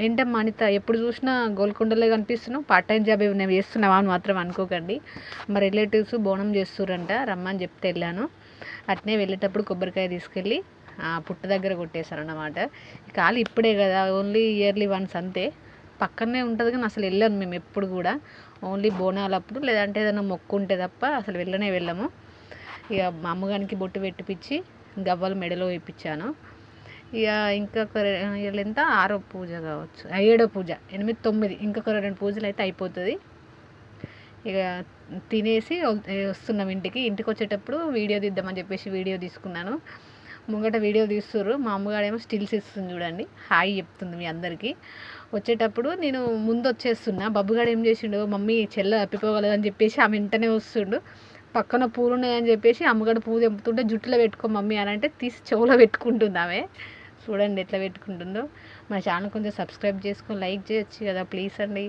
ఏంటమ్మా అనిత ఎప్పుడు చూసినా గోల్కొండలే కనిపిస్తున్నావు, పార్ట్ టైం జాబ్ ఏమైనా చేస్తున్నావా అని మాత్రం అనుకోకండి. మా రిలేటివ్స్ బోనం చేస్తురంట, రమ్మని చెప్తే వెళ్ళాను. అట్నే వెళ్ళేటప్పుడు కొబ్బరికాయ తీసుకెళ్ళి పుట్ట దగ్గర కొట్టేశారన్నమాట. కాలు ఇప్పుడే కదా, ఓన్లీ ఇయర్లీ వన్స్ అంతే. పక్కనే ఉంటుంది కానీ అసలు వెళ్ళాను మేము ఎప్పుడు కూడా, ఓన్లీ బోనాలప్పుడు లేదంటే ఏదైనా మొక్కు ఉంటే తప్ప అసలు వెళ్ళము. ఇక మా అమ్మగారికి బొట్టు పెట్టిపించి గవ్వలు మెడలో వేయించాను. ఇక ఇంకొక ఎంత 6వ పూజ కావచ్చు, 7వ పూజ, 8, 9 ఇంకొక 2 పూజలు అయితే అయిపోతుంది. ఇక తినేసి వస్తున్నాం ఇంటికి వచ్చేటప్పుడు వీడియో తీద్దామని చెప్పేసి వీడియో తీసుకున్నాను. ముంగట వీడియో తీస్తుర్రు, మా అమ్మగాడేమో స్టిల్స్ ఇస్తుంది చూడండి, హాయ్ చెప్తుంది మీ అందరికీ. వచ్చేటప్పుడు నేను ముందు వచ్చేస్తున్నా, బబ్బుగాడు ఏం చేసిండు, మమ్మీ చెల్ల తప్పిపోగలదని చెప్పేసి ఆమె వెంటనే వస్తుండు. పక్కన పూలు ఉన్నాయని చెప్పేసి అమ్మగాడు పూలు తెంపుతుంటే జుట్టులో పెట్టుకో మమ్మీ అని అంటే తీసి చెవులో పెట్టుకుంటుంది ఆమె. చూడండి ఎట్లా పెట్టుకుంటుందో. మా ఛానల్ కొంచెం సబ్స్క్రైబ్ చేసుకొని లైక్ చేయొచ్చు కదా ప్లీజ్ అండి.